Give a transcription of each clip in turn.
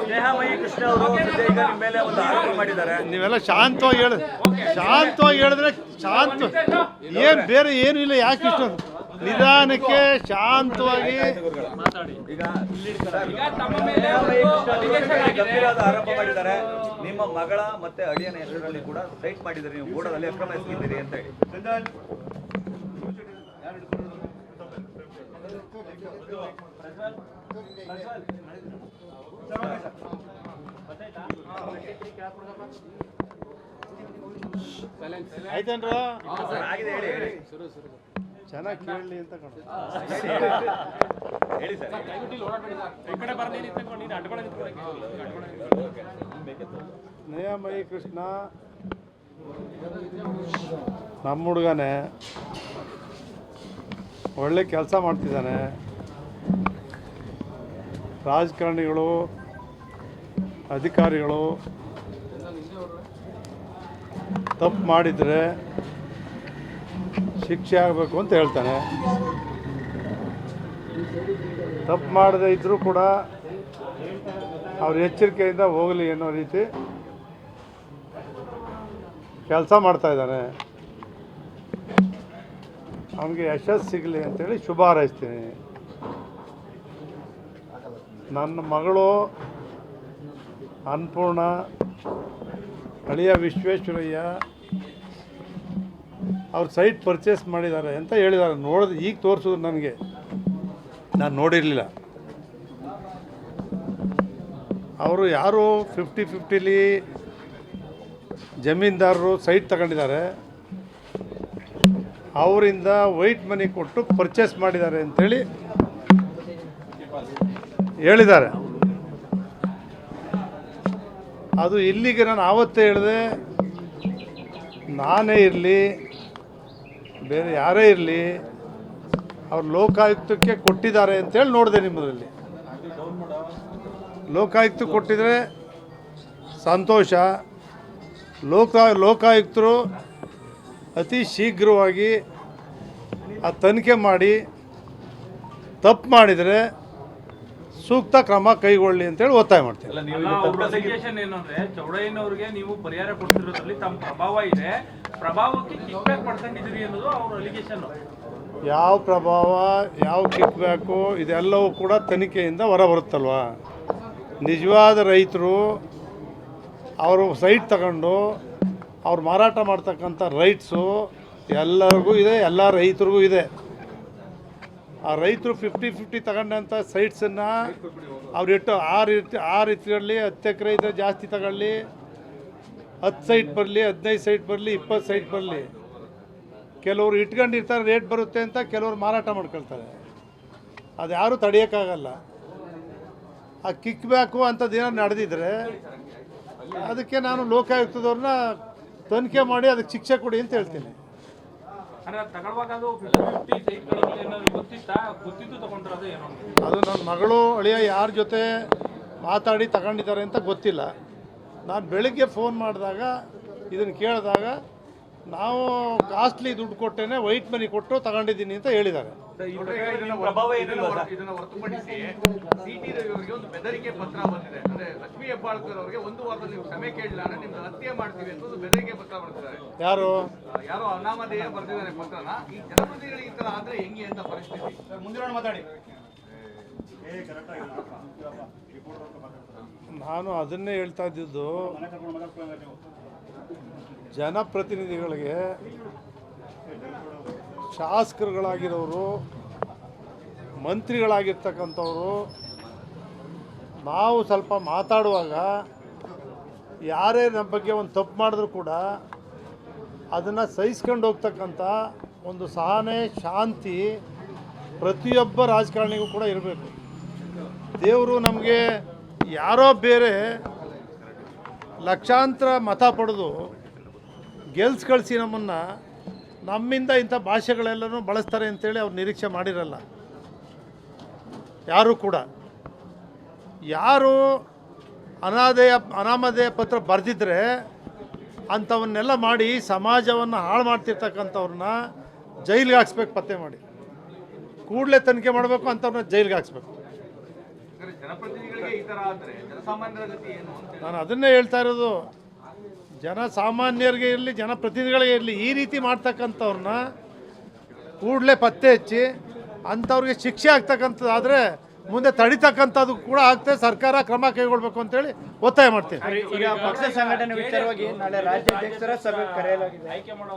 ಸ್ನೇಹಮಯಿ ಕೃಷ್ಣ ಅವರು ಈಗ ನಿಮ್ಮ ಮೇಲೆ ಒಂದು ಆರೋಪ ಮಾಡಿದ್ದಾರೆ. ನೀವೆಲ್ಲ ಶಾಂತವಾಗಿ ಹೇಳಿದ್ರೆ ಶಾಂತ ಏನು ಬೇರೆ ಏನೂ ಇಲ್ಲ. ಯಾಕೆ ಇಷ್ಟು ನಿಧಾನಕ್ಕೆ ಶಾಂತವಾಗಿ ಈಗ ಗಂಭೀರವಾದ ಆರೋಪ ಮಾಡಿದ್ದಾರೆ. ನಿಮ್ಮ ಮಗಳ ಮತ್ತೆ ಅಳಿಯನ ಹೆಸರಲ್ಲಿ ಕೂಡ ಸೈಟ್ ಮಾಡಿದ್ದಾರೆ, ನೀವು ಬೋರ್ಡಲ್ಲಿ ಅಕ್ರಮ ಎಸಗಿದ್ದೀರಿ ಅಂತ ಹೇಳಿ. ಆಯ್ತೇನ್ರ ಆಗಿದೆ, ಹೇಳಿ ಚೆನ್ನಾಗಿ ಕೇಳಲಿ ಅಂತ ಹೇಳಿ ಸರ್. ಸ್ನೇಹಮಯಿ ಕೃಷ್ಣ ನಮ್ಮ ಹುಡುಗನೇ, ಒಳ್ಳೆ ಕೆಲಸ ಮಾಡ್ತಿದ್ದಾನೆ. ರಾಜಕಾರಣಿಗಳು, ಅಧಿಕಾರಿಗಳು ತಪ್ಪು ಮಾಡಿದರೆ ಶಿಕ್ಷೆ ಆಗಬೇಕು ಅಂತ ಹೇಳ್ತಾನೆ. ತಪ್ಪು ಮಾಡದೇ ಇದ್ದರೂ ಕೂಡ ಅವ್ರ ಎಚ್ಚರಿಕೆಯಿಂದ ಹೋಗಲಿ ಅನ್ನೋ ರೀತಿ ಕೆಲಸ ಮಾಡ್ತಾ ಇದ್ದಾನೆ. ಅವನಿಗೆ ಯಶಸ್ಸು ಸಿಗಲಿ ಅಂತೇಳಿ ಶುಭ ಹಾರೈಸ್ತೀನಿ. ನನ್ನ ಮಗಳು ಅನ್ನಪೂರ್ಣ, ಅಳಿಯ ವಿಶ್ವೇಶ್ವರಯ್ಯ ಅವ್ರು ಸೈಟ್ ಪರ್ಚೇಸ್ ಮಾಡಿದ್ದಾರೆ ಅಂತ ಹೇಳಿದ್ದಾರೆ. ನೋಡಿದ್ರೆ ಈಗ ತೋರಿಸಿದ್ರು ನನಗೆ, ನಾನು ನೋಡಿರಲಿಲ್ಲ. ಅವರು ಯಾರು 50-50ಲಿ ಜಮೀನ್ದಾರರು ಸೈಟ್ ತಗೊಂಡಿದ್ದಾರೆ, ಅವರಿಂದ ವೈಟ್ ಮನಿ ಕೊಟ್ಟು ಪರ್ಚೇಸ್ ಮಾಡಿದ್ದಾರೆ ಅಂಥೇಳಿ ಹೇಳಿದ್ದಾರೆ. ಅದು ಇಲ್ಲಿಗೆ ನಾನು ಆವತ್ತೇ ಹೇಳಿದೆ, ನಾನೇ ಇರಲಿ ಬೇರೆ ಯಾರೇ ಇರಲಿ ಅವ್ರು ಲೋಕಾಯುಕ್ತಕ್ಕೆ ಕೊಟ್ಟಿದ್ದಾರೆ ಅಂತೇಳಿ ನೋಡಿದೆ. ನಿಮ್ಮದ್ರಲ್ಲಿ ಲೋಕಾಯುಕ್ತಕ್ಕೆ ಕೊಟ್ಟಿದ್ರೆ ಸಂತೋಷ. ಲೋಕಾಯುಕ್ತರು ಅತಿ ಶೀಘ್ರವಾಗಿ ಆ ತನಿಖೆ ಮಾಡಿ ತಪ್ಪು ಮಾಡಿದರೆ ಸೂಕ್ತ ಕ್ರಮ ಕೈಗೊಳ್ಳಿ ಅಂತೇಳಿ ಒತ್ತಾಯ ಮಾಡ್ತೀವಿ. ಏನಂದ್ರೆ ಚೌಡಯ್ಯನವ್ರಿಗೆ ನೀವು ಪರಿಹಾರ ಕೊಡ್ತಿರೋದ್ರಲ್ಲಿ ತಮ್ಮ ಪ್ರಭಾವ ಇದೆ, ಪ್ರಭಾವಕ್ಕೆ ಕಿಕ್ಬ್ಯಾಕ್ ಪಡ್ಕೊಂಡಿದ್ದೀರಿ ಅನ್ನೋದು ಅವ್ರ ಅಲಿಗೇಷನ್. ಯಾವ ಪ್ರಭಾವ, ಯಾವ ಕಿಕ್ಬ್ಯಾಕು, ಇದೆಲ್ಲವೂ ಕೂಡ ತನಿಖೆಯಿಂದ ಹೊರಬರುತ್ತಲ್ವ. ನಿಜವಾದ ರೈತರು ಅವರು ಸೈಟ್ ತಗೊಂಡು ಅವ್ರು ಮಾರಾಟ ಮಾಡ್ತಕ್ಕಂಥ ರೈಟ್ಸು ಎಲ್ಲರಿಗೂ ಇದೆ, ಎಲ್ಲ ರೈತರಿಗೂ ಇದೆ. ಆ ರೈತರು 50-50 ತಗೊಂಡಂಥ ಸೈಟ್ಸನ್ನು ಅವ್ರು ಇಟ್ಟು ಆ ರೀತಿಯಲ್ಲಿ 10 ಎಕರೆ ಇದ್ದರೆ ಜಾಸ್ತಿ ತಗೊಳ್ಳಿ, 10 ಸೈಟ್ ಬರಲಿ, 15 ಸೈಟ್ ಬರಲಿ, 20 ಸೈಟ್ ಬರಲಿ. ಕೆಲವರು ಇಟ್ಕೊಂಡಿರ್ತಾರೆ, ರೇಟ್ ಬರುತ್ತೆ ಅಂತ ಕೆಲವರು ಮಾರಾಟ ಮಾಡ್ಕೊಳ್ತಾರೆ. ಅದು ಯಾರೂ ತಡೆಯೋಕ್ಕಾಗಲ್ಲ. ಆ ಕಿಕ್ ಬ್ಯಾಕು ಅಂಥದ್ದೇನೋ ನಡೆದಿದ್ರೆ ಅದಕ್ಕೆ ನಾನು ಲೋಕಾಯುಕ್ತದವ್ರನ್ನ ತನಿಖೆ ಮಾಡಿ ಅದಕ್ಕೆ ಶಿಕ್ಷೆ ಕೊಡಿ ಅಂತ ಹೇಳ್ತೀನಿ. ಅದು ನನ್ನ ಮಗಳು ಅಳಿಯ ಯಾರ ಜೊತೆ ಮಾತಾಡಿ ತಗೊಂಡಿದ್ದಾರೆ ಅಂತ ಗೊತ್ತಿಲ್ಲ. ನಾನು ಬೆಳಿಗ್ಗೆ ಫೋನ್ ಮಾಡಿದಾಗ ಇದನ್ನು ಕೇಳಿದಾಗ ನಾವು ಕಾಸ್ಟ್ಲಿ ದುಡ್ಡು ಕೊಟ್ಟೇನೆ ವೈಟ್ ಮನಿ ಕೊಟ್ಟು ತಗೊಂಡಿದ್ದೀನಿ ಅಂತ ಹೇಳಿದ್ದಾರೆ. ಇದನ್ನು ಹೊರತುಪಡಿಸಿ ಸಿಟಿ ರವಿಯವರಿಗೆ ಒಂದು ಬೆದರಿಕೆ ಪತ್ರ ಬಂದಿದೆ. ಅಂದ್ರೆ ಲಕ್ಷ್ಮೀ ಹೆಬ್ಬಾಳ್ಕರ್ ಅವರಿಗೆ ಒಂದು ವಾರದಲ್ಲಿ ನೀವು ಕ್ಷಮೆ ಕೇಳಿಲ್ಲ ಅಂದ್ರೆ ನಿಮ್ಗೆ ಹತ್ಯೆ ಮಾಡ್ತೀವಿ ಅಂತ ಒಂದು ಬೆದರಿಕೆ ಪತ್ರ ಬರ್ತಿದ್ದಾರೆ. ಯಾರೋ ಅನಾಮಧೇಯ ಬರ್ತಿದ್ದಾರೆ ಪತ್ರನ. ಈ ಜನಪ್ರತಿನಿಧಿಗಳಿಗೆ ಈ ತರ ಆದ್ರೆ ಹೆಂಗೆ ಅಂತ ಪರಿಸ್ಥಿತಿ ಮುಂದಿನ ಮಾತಾಡಿ. ನಾನು ಅದನ್ನೇ ಹೇಳ್ತಾ ಇದ್ದಿದ್ದು, ಜನಪ್ರತಿನಿಧಿಗಳಿಗೆ, ಶಾಸಕರುಗಳಾಗಿರೋರು, ಮಂತ್ರಿಗಳಾಗಿರ್ತಕ್ಕಂಥವರು ನಾವು ಸ್ವಲ್ಪ ಮಾತಾಡುವಾಗ ಯಾರೇ ನಮ್ಮ ಬಗ್ಗೆ ಒಂದು ತಪ್ಪು ಮಾಡಿದ್ರು ಕೂಡ ಅದನ್ನು ಸಹಿಸ್ಕೊಂಡು ಹೋಗ್ತಕ್ಕಂಥ ಒಂದು ಸಹನೆ, ಶಾಂತಿ ಪ್ರತಿಯೊಬ್ಬ ರಾಜಕಾರಣಿಗೂ ಕೂಡ ಇರಬೇಕು. ದೇವರು ನಮಗೆ ಯಾರೋ ಬೇರೆ ಲಕ್ಷಾಂತರ ಮತ ಪಡೆದು ಕಳಿಸಿ ನಮ್ಮಿಂದ ಇಂಥ ಭಾಷೆಗಳೆಲ್ಲನೂ ಬಳಸ್ತಾರೆ ಅಂತೇಳಿ ಅವ್ರು ನಿರೀಕ್ಷೆ ಮಾಡಿರಲ್ಲ ಯಾರೂ ಕೂಡ. ಯಾರು ಅನಾಮಧೇಯ ಪತ್ರ ಬರೆದಿದ್ದರೆ ಅಂಥವನ್ನೆಲ್ಲ ಮಾಡಿ ಸಮಾಜವನ್ನು ಹಾಳು ಮಾಡ್ತಿರ್ತಕ್ಕಂಥವ್ರನ್ನ ಜೈಲಿಗೆ ಹಾಕ್ಸ್ಬೇಕು, ಪತ್ತೆ ಮಾಡಿ ಕೂಡಲೇ ತನಿಖೆ ಮಾಡಬೇಕು, ಅಂಥವ್ರನ್ನ ಜೈಲಿಗೆ ಹಾಕ್ಸ್ಬೇಕು. ಜನಪ್ರತಿನಿಧಿಗಳಿಗೆ ಈ ತರ ಆದ್ರೆ ಜನಸಾಮಾನ್ಯರ ಗತಿ ಏನು ಅಂತ ನಾನು ಅದನ್ನೇ ಹೇಳ್ತಾ ಇರೋದು. ಜನಸಾಮಾನ್ಯರಿಗೆ ಇರಲಿ, ಜನಪ್ರತಿನಿಧಿಗಳಿಗೆ ಇರಲಿ, ಈ ರೀತಿ ಮಾಡ್ತಕ್ಕಂಥವ್ರನ್ನ ಕೂಡಲೇ ಪತ್ತೆ ಹಚ್ಚಿ ಅಂಥವ್ರಿಗೆ ಶಿಕ್ಷೆ ಆಗ್ತಕ್ಕಂಥದ್ದಾದರೆ ಮುಂದೆ ತಡಿತಕ್ಕಂಥದ್ದು ಕೂಡ ಆಗ್ತದೆ. ಸರ್ಕಾರ ಕ್ರಮ ಕೈಗೊಳ್ಳಬೇಕು ಅಂತೇಳಿ ಒತ್ತಾಯ ಮಾಡ್ತೇನೆ. ಈಗ ಪಕ್ಷ ಸಂಘಟನೆ ವಿಚಾರವಾಗಿ ನಾಳೆ ರಾಜ್ಯಾಧ್ಯಕ್ಷರ ಸಭೆ ಕರೆಯಲಾಗಿದೆ. ಆಯ್ಕೆ ಮಾಡೋ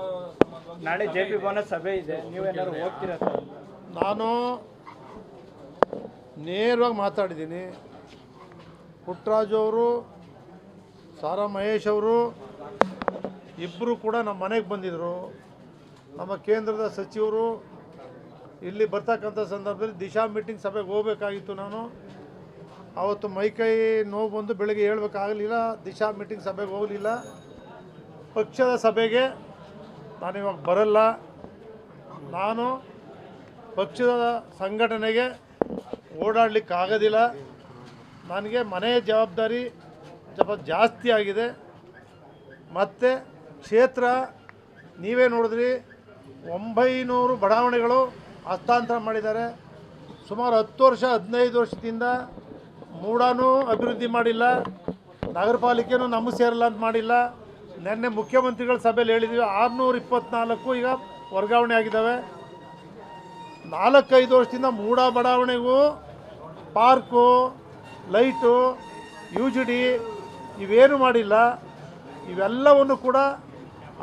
ನಾಳೆ JP ಭವನ ಸಭೆ ಇದೆ, ನೀವೇನಾದ್ರು ಹೋಗ್ತೀರಾ ಸರ್? ನಾನು ನೇರವಾಗಿ ಮಾತಾಡಿದ್ದೀನಿ. ಪುಟ್ಟರಾಜು ಅವರು, ಸಾರಾ ಮಹೇಶ್ ಅವರು ಇಬ್ಬರು ಕೂಡ ನಮ್ಮ ಮನೆಗೆ ಬಂದಿದ್ದರು. ನಮ್ಮ ಕೇಂದ್ರದ ಸಚಿವರು ಇಲ್ಲಿ ಬರ್ತಕ್ಕಂಥ ಸಂದರ್ಭದಲ್ಲಿ ದಿಶಾ ಮೀಟಿಂಗ್ ಸಭೆಗೆ ಹೋಗಬೇಕಾಗಿತ್ತು. ನಾನು ಆವತ್ತು ಮೈಕೈ ನೋವು ಬಂದು ಬೆಳಗ್ಗೆ ಹೇಳ್ಬೇಕಾಗಲಿಲ್ಲ, ದಿಶಾ ಮೀಟಿಂಗ್ ಸಭೆಗೆ ಹೋಗಲಿಲ್ಲ. ಪಕ್ಷದ ಸಭೆಗೆ ನಾನಿವಾಗ ಬರಲ್ಲ. ನಾನು ಪಕ್ಷದ ಸಂಘಟನೆಗೆ ಓಡಾಡಲಿಕ್ಕಾಗೋದಿಲ್ಲ. ನನಗೆ ಮನೆಯ ಜವಾಬ್ದಾರಿ ಸ್ವಲ್ಪ ಜಾಸ್ತಿ ಆಗಿದೆ. ಮತ್ತು ಕ್ಷೇತ್ರ ನೀವೇ ನೋಡಿದ್ರಿ, 900 ಬಡಾವಣೆಗಳು ಹಸ್ತಾಂತರ ಮಾಡಿದ್ದಾರೆ. ಸುಮಾರು 10 ವರ್ಷ 15 ವರ್ಷದಿಂದ ಮೂಡಾನೂ ಅಭಿವೃದ್ಧಿ ಮಾಡಿಲ್ಲ, ನಗರ ಪಾಲಿಕೆನೂ ನಮಗೆ ಸೇರಲ್ಲ ಅಂತ ಮಾಡಿಲ್ಲ. ನಿನ್ನೆ ಮುಖ್ಯಮಂತ್ರಿಗಳ ಸಭೆಯಲ್ಲಿ ಹೇಳಿದ್ವಿ 624 ಈಗ ವರ್ಗಾವಣೆ ಆಗಿದ್ದಾವೆ. 4-5 ವರ್ಷದಿಂದ ಮೂಡ ಬಡಾವಣೆಗೂ ಪಾರ್ಕು, ಲೈಟು, UGD ಇವೇನು ಮಾಡಿಲ್ಲ. ಇವೆಲ್ಲವನ್ನು ಕೂಡ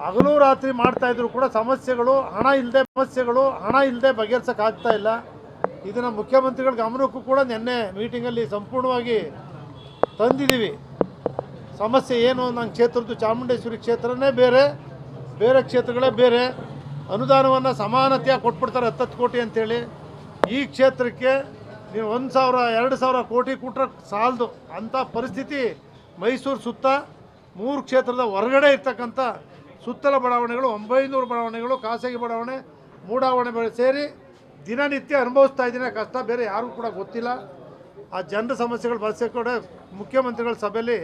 ಹಗಲು ರಾತ್ರಿ ಮಾಡ್ತಾಯಿದ್ರು ಕೂಡ ಸಮಸ್ಯೆಗಳು ಹಣ ಇಲ್ಲದೆ ಬಗೆಹರಿಸೋಕ್ಕಾಗ್ತಾ ಇಲ್ಲ. ಇದನ್ನು ಮುಖ್ಯಮಂತ್ರಿಗಳ ಗಮನಕ್ಕೂ ಕೂಡ ನಿನ್ನೆ ಮೀಟಿಂಗಲ್ಲಿ ಸಂಪೂರ್ಣವಾಗಿ ತಂದಿದ್ದೀವಿ. ಸಮಸ್ಯೆ ಏನು, ನನ್ನ ಕ್ಷೇತ್ರದ್ದು ಚಾಮುಂಡೇಶ್ವರಿ ಕ್ಷೇತ್ರನೇ ಬೇರೆ, ಬೇರೆ ಕ್ಷೇತ್ರಗಳೇ ಬೇರೆ. ಅನುದಾನವನ್ನು ಸಮಾನತೆಯಾಗಿ ಕೊಟ್ಬಿಡ್ತಾರೆ 10 ಕೋಟಿ ಅಂತೇಳಿ. ಈ ಕ್ಷೇತ್ರಕ್ಕೆ ನೀವು 1,000-2,000 ಕೋಟಿ ಕೊಟ್ಟರೆ ಸಾಲದು ಅಂಥ ಪರಿಸ್ಥಿತಿ. ಮೈಸೂರು ಸುತ್ತ 3 ಕ್ಷೇತ್ರದ ಹೊರಗಡೆ ಇರ್ತಕ್ಕಂಥ ಸುತ್ತಲ ಬಡಾವಣೆಗಳು 900 ಬಡಾವಣೆಗಳು, ಖಾಸಗಿ ಬಡಾವಣೆ, ಮೂಡಾವಣೆ ಸೇರಿ ದಿನನಿತ್ಯ ಅನುಭವಿಸ್ತಾ ಇದ್ದೀನಿ ಕಷ್ಟ. ಬೇರೆ ಯಾರಿಗೂ ಕೂಡ ಗೊತ್ತಿಲ್ಲ. ಆ ಜನರ ಸಮಸ್ಯೆಗಳು ಬಳಸೋ ಕೂಡ ಮುಖ್ಯಮಂತ್ರಿಗಳ ಸಭೆಯಲ್ಲಿ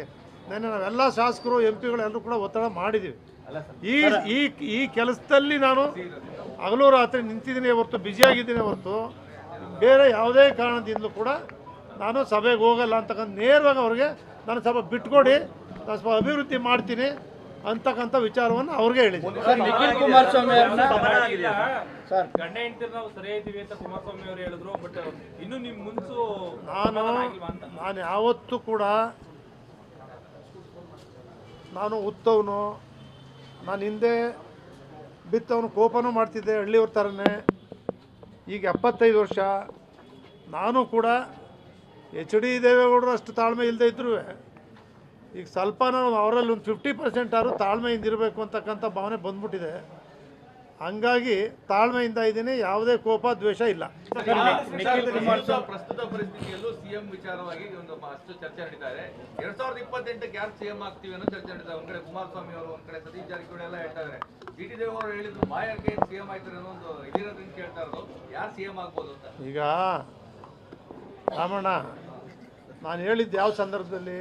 ನೆನ್ನೆ ನಾವೆಲ್ಲ ಶಾಸಕರು MP ಎಲ್ಲರೂ ಕೂಡ ಒತ್ತಡ ಮಾಡಿದ್ದೀವಿ. ಈ ಕೆಲಸದಲ್ಲಿ ನಾನು ಹಗಲು ರಾತ್ರಿ ನಿಂತಿದ್ದೀನಿ ಹೊರತು, ಬ್ಯುಸಿಯಾಗಿದ್ದೀನಿ ಹೊರತು ಬೇರೆ ಯಾವುದೇ ಕಾರಣದಿಂದಲೂ ಕೂಡ ನಾನು ಸಭೆಗೆ ಹೋಗಲ್ಲ ಅಂತಕ್ಕಂಥ ನೇರವಾಗಿ ಅವ್ರಿಗೆ ನಾನು ಸ್ವಲ್ಪ ಬಿಟ್ಕೊಡಿ, ನಾನು ಸ್ವಲ್ಪ ಅಭಿವೃದ್ಧಿ ಮಾಡ್ತೀನಿ ಅಂತಕ್ಕಂಥ ವಿಚಾರವನ್ನು ಅವ್ರಿಗೆ ಹೇಳಿದ್ದೀನಿ. ಸರ್, ನಿಖಿಲ್ ಕುಮಾರಸ್ವಾಮಿ ಅವ್ರನ್ನ ಸರ್ ಗಂಡ ಹೆಂಡತಿ ನಾವು ಸರಿ ಇದ್ದೀವಿ ಅಂತ ಕುಮಾರಸ್ವಾಮಿ ಅವರು ಹೇಳಿದ್ರು. ಬಟ್ ಇನ್ನು ನಿಮ್ ಮುನ್ಸು ನಾನು ಯಾವತ್ತೂ ಕೂಡ ನಾನು ಉತ್ತವನು, ನಾನು ಹಿಂದೆ ಬಿತ್ತವನು, ಕೋಪನೂ ಮಾಡ್ತಿದ್ದೆ ಹಳ್ಳಿಯವ್ರ ಥರನೇ. ಈಗ 75 ವರ್ಷ. ನಾನು ಕೂಡ HD ದೇವೇಗೌಡರು ಅಷ್ಟು ತಾಳ್ಮೆ ಇಲ್ಲದೆ ಇದ್ದರೂ ಈಗ ಸ್ವಲ್ಪ ನಾವು ಅವರಲ್ಲಿ ಒಂದು 50% ಆದರೂ ತಾಳ್ಮೆಯಿಂದ ಇರಬೇಕು ಅಂತಕ್ಕಂಥ ಭಾವನೆ ಬಂದ್ಬಿಟ್ಟಿದೆ. ಹಂಗಾಗಿ ತಾಳ್ಮೆಯಿಂದ ಇದ್ದೀನಿ, ಯಾವುದೇ ಕೋಪ ದ್ವೇಷ ಇಲ್ಲ. ನಿಖಿಲ್ ಕುಮಾರಸ್ವಾಮಿ ಪ್ರಸ್ತುತ ಪರಿಸ್ಥಿತಿಯಲ್ಲೂ CM ವಿಚಾರವಾಗಿ ಒಂದು ಅಷ್ಟು ಚರ್ಚೆ ನಡೀತಾರೆ. 2028ಕ್ಕೆ ಯಾರು CM ಆಗ್ತೀವಿ ಅನ್ನೋ ಚರ್ಚೆ ನಡೀತಾರೆ. ಒಂದ್ ಕಡೆ ಕುಮಾರಸ್ವಾಮಿ ಅವರು, ಒಂದ್ ಕಡೆ ಸತೀಶ್ ಜಾರಕಿಹೊಳಿ ಎಲ್ಲ ಹೇಳ್ತಾ ಇದ್ದಾರೆ. GT ದೇವೇಗೌಡರು ಹೇಳಿದ್ರು ಬಾಯಾರಿಗೆ CM ಆಯ್ತಾರೆ ಅನ್ನೋ ಒಂದು ಇದಿರೋದ್ರಿಂದ ಕೇಳ್ತಾ ಇರೋದು ಯಾರು CM ಆಗ್ಬೋದು ಅಂತ. ಈಗ ರಾಮಣ್ಣ, ನಾನು ಹೇಳಿದ್ದು ಯಾವ ಸಂದರ್ಭದಲ್ಲಿ,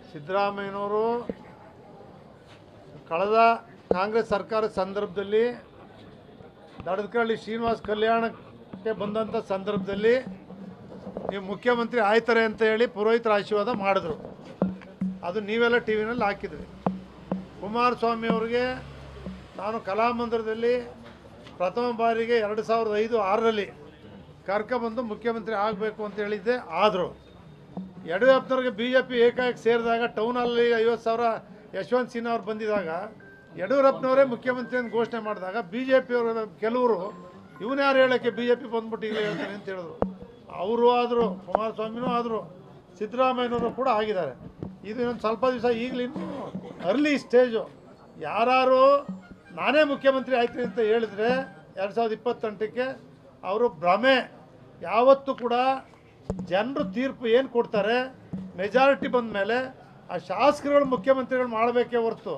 ಸಿದ್ದರಾಮಯ್ಯನವರು ಕಳೆದ ಕಾಂಗ್ರೆಸ್ ಸರ್ಕಾರದ ಸಂದರ್ಭದಲ್ಲಿ ದಡದಕಳ್ಳಿ ಶ್ರೀನಿವಾಸ್ ಕಲ್ಯಾಣಕ್ಕೆ ಬಂದಂಥ ಸಂದರ್ಭದಲ್ಲಿ ನೀವು ಮುಖ್ಯಮಂತ್ರಿ ಆಯ್ತಾರೆ ಅಂತ ಹೇಳಿ ಪುರೋಹಿತರ ಆಶೀರ್ವಾದ ಮಾಡಿದ್ರು. ಅದು ನೀವೆಲ್ಲ TV ಹಾಕಿದ್ರಿ. ಕುಮಾರಸ್ವಾಮಿ ಅವ್ರಿಗೆ ನಾನು ಕಲಾಮಂದಿರದಲ್ಲಿ ಪ್ರಥಮ ಬಾರಿಗೆ 2005-6ರಲ್ಲಿ ಕರ್ಕೊಬಂದು ಮುಖ್ಯಮಂತ್ರಿ ಆಗಬೇಕು ಅಂತ ಹೇಳಿದ್ದೆ. ಆದರು ಯಡಿಯೂರಪ್ಪನವ್ರಿಗೆ BJP ಏಕಾಏಕಿ ಸೇರಿದಾಗ ಟೌನಲ್ಲಿ 50,000 ಯಶವಂತ್ ಸಿನ್ಹಾ ಅವ್ರು ಬಂದಿದ್ದಾಗ ಯಡಿಯೂರಪ್ಪನವರೇ ಮುಖ್ಯಮಂತ್ರಿ ಅಂತ ಘೋಷಣೆ ಮಾಡಿದಾಗ BJP ಅವರು ಕೆಲವರು ಇವನ್ಯಾರು ಹೇಳೋಕ್ಕೆ BJP ಬಂದ್ಬಿಟ್ಟು ಈಗಲೇ ಹೇಳ್ತಾರೆ ಅಂತ ಹೇಳಿದ್ರು. ಅವರು ಆದರು, ಕುಮಾರಸ್ವಾಮಿನೂ ಆದರು, ಸಿದ್ದರಾಮಯ್ಯನವರು ಕೂಡ ಆಗಿದ್ದಾರೆ. ಇದು ಇನ್ನೊಂದು ಸ್ವಲ್ಪ ದಿವಸ ಈಗಲಿನ್ನೂ ಅರ್ಲಿ ಸ್ಟೇಜು. ಯಾರು ನಾನೇ ಮುಖ್ಯಮಂತ್ರಿ ಆಯ್ತೀನಿ ಅಂತ ಹೇಳಿದ್ರೆ 2028ಕ್ಕೆ ಅವರು ಭ್ರಮೆ. ಯಾವತ್ತೂ ಕೂಡ ಜನರು ತೀರ್ಪು ಏನು ಕೊಡ್ತಾರೆ, ಮೆಜಾರಿಟಿ ಬಂದ ಮೇಲೆ ಆ ಶಾಸಕರುಗಳು ಮುಖ್ಯಮಂತ್ರಿಗಳು ಮಾಡಬೇಕೇ ಹೊರತು